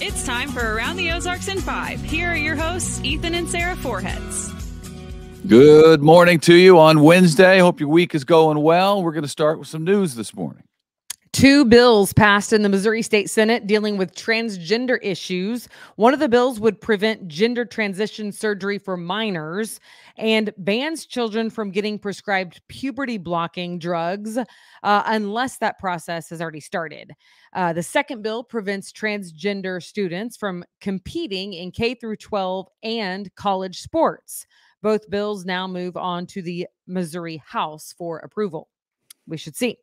It's time for Around the Ozarks in 5. Here are your hosts, Ethan and Sarah Foreheads. Good morning to you on Wednesday. Hope your week is going well. We're going to start with some news this morning. 2 bills passed in the Missouri State Senate dealing with transgender issues. One of the bills would prevent gender transition surgery for minors and bans children from getting prescribed puberty-blocking drugs unless that process has already started. The second bill prevents transgender students from competing in K-12 and college sports. Both bills now move on to the Missouri House for approval. We should see.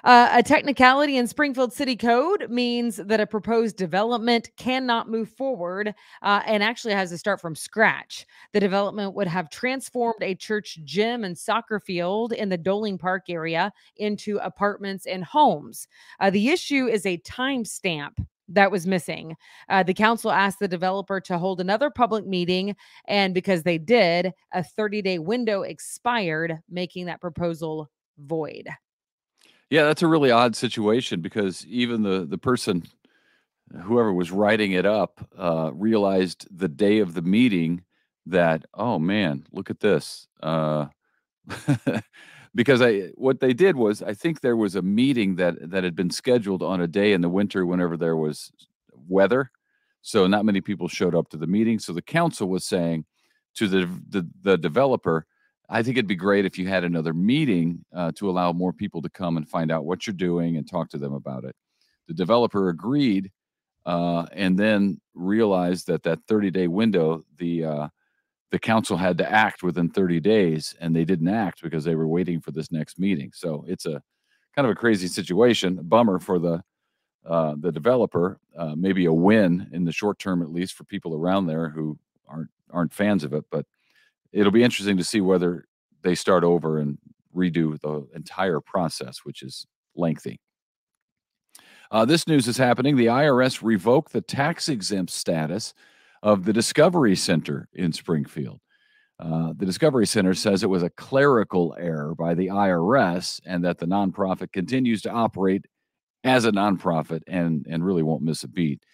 A technicality in Springfield City Code means that a proposed development cannot move forward and actually has to start from scratch. The development would have transformed a church gym and soccer field in the Doling Park area into apartments and homes. The issue is a timestamp that was missing. The council asked the developer to hold another public meeting, and because they did, a 30-day window expired, making that proposal void. Yeah, that's a really odd situation because even the person, whoever was writing it up, realized the day of the meeting that, oh man, look at this. Because what they did was, I think there was a meeting that had been scheduled on a day in the winter whenever there was weather. So not many people showed up to the meeting. So the council was saying to the developer, I think it'd be great if you had another meeting to allow more people to come and find out what you're doing and talk to them about it. The developer agreed and then realized that 30-day window, the council had to act within 30 days, and they didn't act because they were waiting for this next meeting. So it's a kind of a crazy situation, a bummer for the developer, maybe a win in the short term, at least for people around there who aren't fans of it, but it'll be interesting to see whether they start over and redo the entire process, which is lengthy. This news is happening. The IRS revoked the tax-exempt status of the Discovery Center in Springfield. The Discovery Center says it was a clerical error by the IRS and that the nonprofit continues to operate as a nonprofit and really won't miss a beat.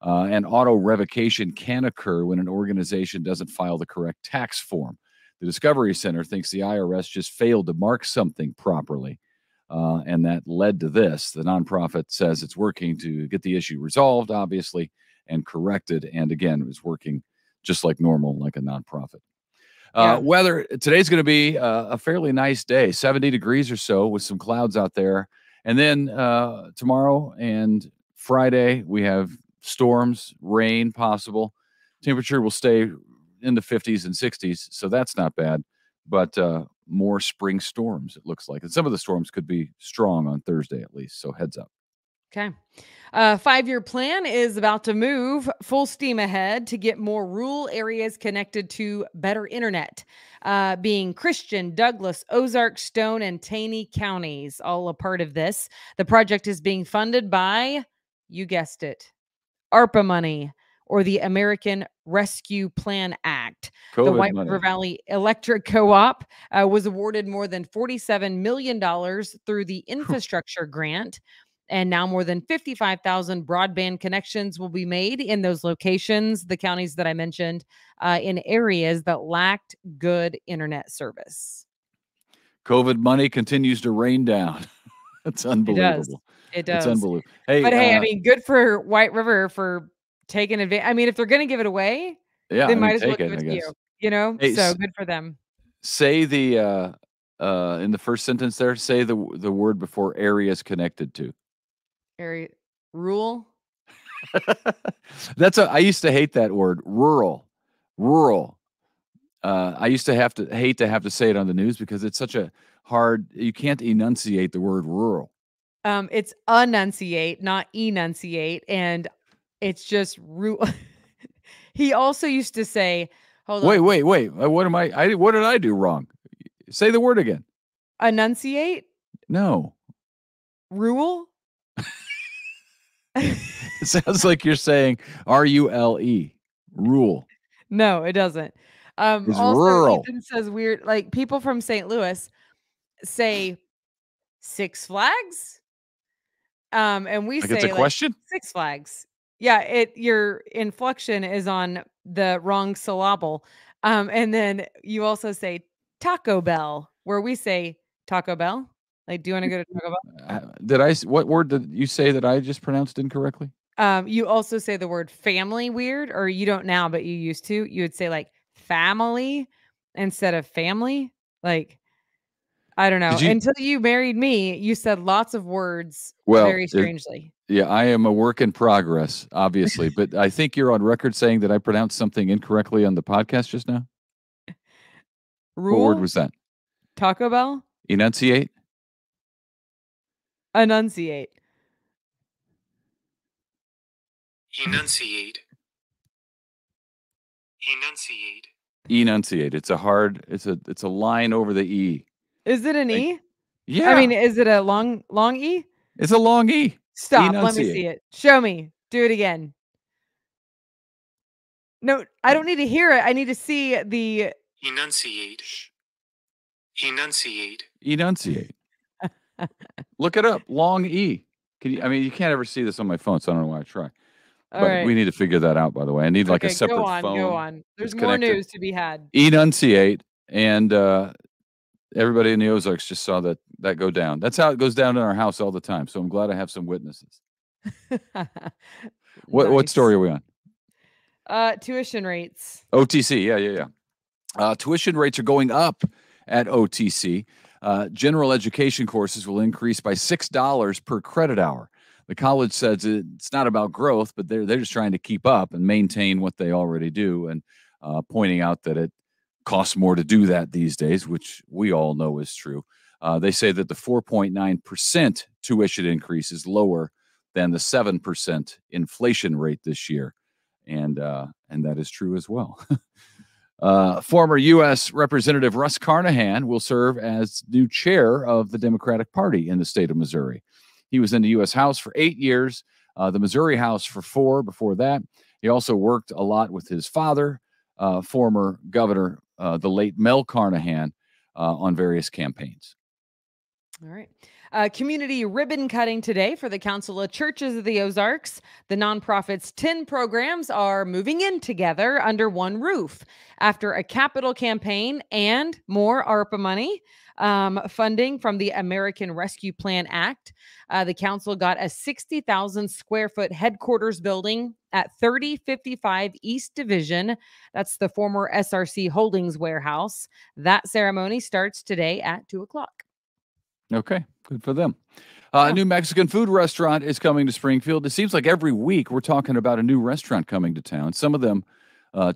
And auto revocation can occur when an organization doesn't file the correct tax form. The Discovery Center thinks the IRS just failed to mark something properly, and that led to this. The nonprofit says it's working to get the issue resolved, obviously, and corrected. And again, it was working just like normal, like a nonprofit. Weather, today's going to be a fairly nice day, 70 degrees or so with some clouds out there. And then tomorrow and Friday, we have storms, rain possible. Temperature will stay in the 50s and 60s, so that's not bad. But more spring storms, it looks like. And some of the storms could be strong on Thursday at least, so heads up. Okay. 5-year plan is about to move full steam ahead to get more rural areas connected to better internet, being Christian, Douglas, Ozark, Stone, and Taney counties, all a part of this. The project is being funded by, you guessed it, ARPA money, or the American Rescue Plan Act. COVID the White money. River Valley Electric Co-op was awarded more than $47 million through the infrastructure grant. And now more than 55,000 broadband connections will be made in those locations, the counties that I mentioned, in areas that lacked good internet service. COVID money continues to rain down. It's unbelievable. It does. It's unbelievable. Hey, but hey, I mean, good for White River for taking advantage. I mean, if they're going to give it away, they might as well give it to you. You know, hey, so good for them. Say the in the first sentence there, say the word before areas connected to. Area rural. I used to hate that word, rural. I used to hate to have to say it on the news because it's such a hard. You can't enunciate the word rural. It's enunciate, not enunciate, and it's just rural. He also used to say, "Hold on, wait. What am I? What did I do wrong? Say the word again. Enunciate. No. Rural. It sounds like you're saying RULE. Rule. No, it doesn't. It's also, rural. Ethan says weird. Like people from St. Louis say Six Flags. And we like say it's a question. Six Flags. Yeah, your inflection is on the wrong syllable. And then you also say Taco Bell, where we say Taco Bell. Like, do you want to go to Taco Bell? What word did you say that I just pronounced incorrectly? You also say the word family weird, or you don't now, but you used to. You would say like family instead of family. Like, I don't know. Did you? Until you married me, you said lots of words Well, very strangely. yeah, I am a work in progress, obviously, but I think you're on record saying that I pronounced something incorrectly on the podcast just now. What word Rule? was that? Taco Bell? Enunciate? Enunciate. Enunciate. Enunciate. Enunciate. It's a line over the E. Is it an E? Yeah. I mean, is it a long E? It's a long E. Stop. Let me see it. Show me. Do it again. No, I don't need to hear it. I need to see the Enunciate. Enunciate. Enunciate. Look it up. Long E. You can't ever see this on my phone, so I don't know why I try. All But right. we need to figure that out, by the way. I need like a Okay, separate go on, phone. Go on. There's that's more connected. news to be had. Enunciate, and everybody in the Ozarks just saw that go down. That's how it goes down in our house all the time. So I'm glad I have some witnesses. What Nice. story are we on? Tuition rates. OTC. Yeah. Tuition rates are going up at OTC. General education courses will increase by $6 per credit hour. The college says it's not about growth, but they're just trying to keep up and maintain what they already do, and pointing out that it costs more to do that these days, which we all know is true. They say that the 4.9% tuition increase is lower than the 7% inflation rate this year, and that is true as well. Former U.S. Representative Russ Carnahan will serve as new chair of the Democratic Party in the state of Missouri. He was in the U.S. House for 8 years, the Missouri House for 4 before that. He also worked a lot with his father, former governor, the late Mel Carnahan, on various campaigns. All right. Community ribbon cutting today for the Council of Churches of the Ozarks. The nonprofit's 10 programs are moving in together under one roof after a capital campaign and more ARPA money funding from the American Rescue Plan Act. The council got a 60,000 square foot headquarters building at 3055 East Division. That's the former SRC Holdings warehouse. That ceremony starts today at 2:00. Okay, good for them. A new Mexican food restaurant is coming to Springfield. It seems like every week we're talking about a new restaurant coming to town. Some of them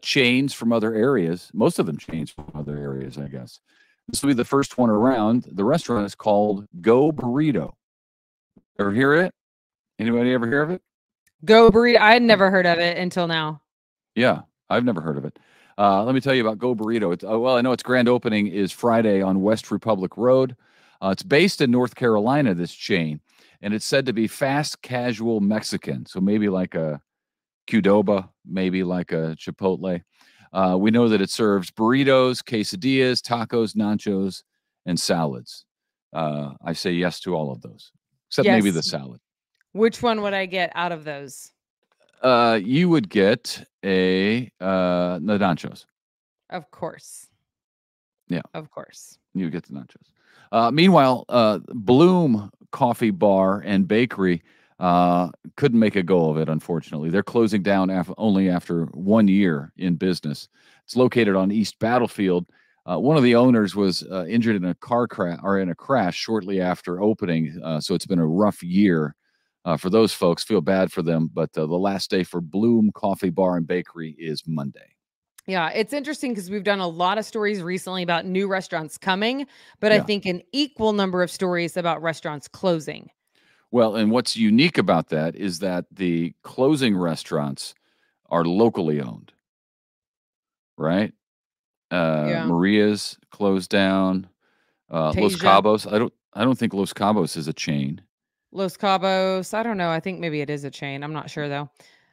chains from other areas. Most of them chains from other areas, I guess. This will be the first one around. The restaurant is called Go Burrito. Ever hear it? Anybody ever hear of it? Go Burrito. I had never heard of it until now. Yeah, I've never heard of it. Let me tell you about Go Burrito. I know its grand opening is Friday on West Republic Road. It's based in North Carolina, this chain, and it's said to be fast casual Mexican. So maybe like a Qdoba, maybe like a Chipotle. We know that it serves burritos, quesadillas, tacos, nachos, and salads. I say yes to all of those, except maybe the salad. Which one would I get out of those? You would get the nachos. Of course. Yeah. Of course. You get the nachos. Meanwhile, Bloom Coffee Bar and Bakery couldn't make a go of it, unfortunately. They're closing down only after 1 year in business. It's located on East Battlefield. One of the owners was injured in a car crash or in a crash shortly after opening. So it's been a rough year for those folks. Feel bad for them. But the last day for Bloom Coffee Bar and Bakery is Monday. Yeah, it's interesting because we've done a lot of stories recently about new restaurants coming, but I think an equal number of stories about restaurants closing. Well, and what's unique about that is that the closing restaurants are locally owned, right? Maria's closed down. Los Cabos. I don't think Los Cabos is a chain. Los Cabos. I don't know. I think maybe it is a chain. I'm not sure though.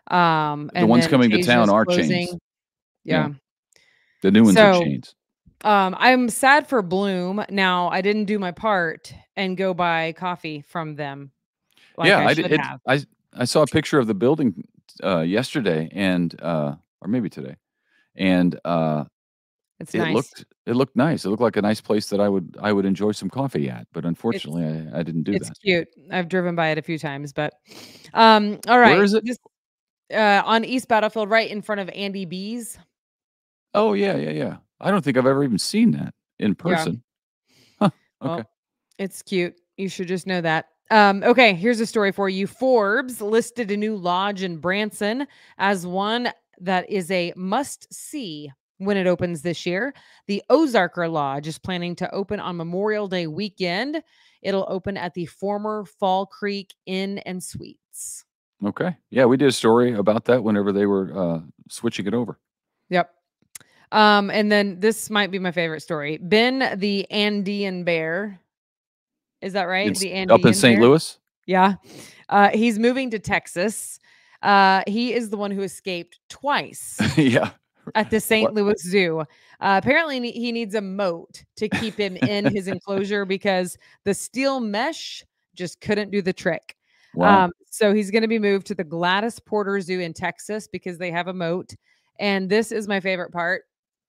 The ones coming to town are chains. Yeah. The new ones are chains. I'm sad for Bloom. Now, I didn't do my part and go buy coffee from them. I did. I saw a picture of the building yesterday, and or maybe today, and It's it nice. looked nice. It looked like a nice place that I would enjoy some coffee at. But It's unfortunately, I didn't do it's that. cute. I've driven by it a few times, but all Where right. is it? This on East Battlefield, right in front of Andy B's. Oh yeah, yeah, yeah. I don't think I've ever even seen that in Yeah. person. Huh. Okay. Well, it's cute. You should just know that. Okay, here's a story for you. Forbes listed a new lodge in Branson as one that is a must see when it opens this year. The Ozarker Lodge is planning to open on Memorial Day weekend. It'll open at the former Fall Creek Inn and Suites. Okay. Yeah, we did a story about that whenever they were switching it over. Yep. And then this might be my favorite story. Ben the Andean bear. Is that right? The Up in Andean St. bear? Louis? Yeah. He's moving to Texas. He is the one who escaped twice Yeah. at the St. What? Louis Zoo. Apparently, he needs a moat to keep him in his enclosure because the steel mesh just couldn't do the trick. Wow. So he's going to be moved to the Gladys Porter Zoo in Texas because they have a moat. And this is my favorite part.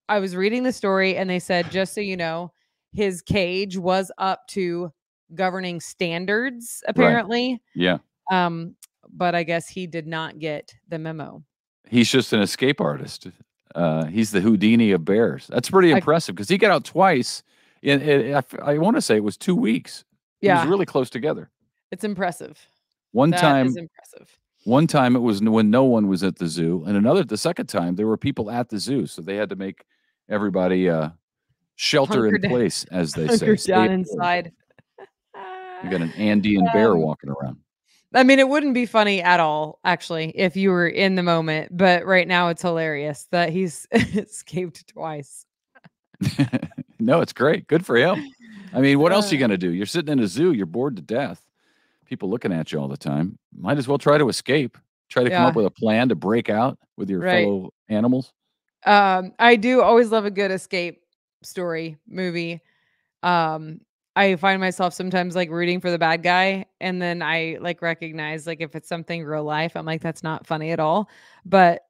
I was reading the story and they said, just so you know, his cage was up to governing standards, Right. apparently. Yeah. But I guess he did not get the memo. He's just an escape artist. He's the Houdini of bears. That's pretty impressive because he got out twice. I want to say it was 2 weeks. It was Yeah, really close together. it's impressive. One That time, is impressive. One time it was when no one was at the zoo, and the second time there were people at the zoo, so they had to make everybody shelter Hunker in down, place, as they hunker say. Stay down indoors. inside. You got an Andean bear Um, walking around. I mean, it wouldn't be funny at all, actually, if you were in the moment. But right now, it's hilarious that he's escaped twice. No, it's great. Good for him. I mean, what else are you Uh, going to do? You're sitting in a zoo. You're bored to death. People looking at you all the time. Might as well try to escape. Try to come up yeah, with a plan to break out with your right. fellow animals. I do always love a good escape story movie. Um, I find myself sometimes like rooting for the bad guy, and then I like recognize like if it's something real life, I'm like that's not funny at all. But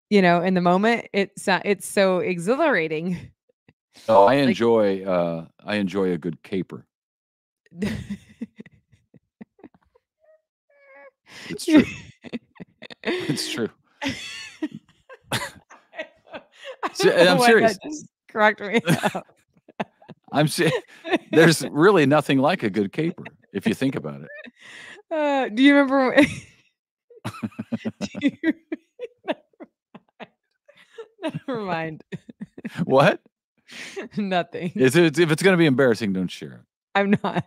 in the moment, it's so exhilarating. Oh, Like I enjoy a good caper. It's true. It's true. I don't know I'm why serious. that just cracked me up. I'm serious. There's really nothing like a good caper if you think about it. Do you remember? Do you- Never mind. What? Nothing. If it's going to be embarrassing, don't share I'm not.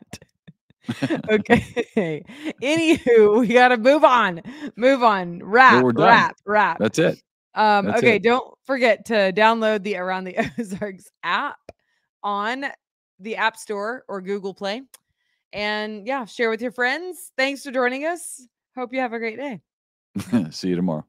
Okay. Anywho, we gotta move on. Move on. it. We're done. Wrap. That's it. That's Okay, it. don't forget to download the Around the Ozarks app on the App Store or Google Play. And yeah, share with your friends. Thanks for joining us. Hope you have a great day. See you tomorrow.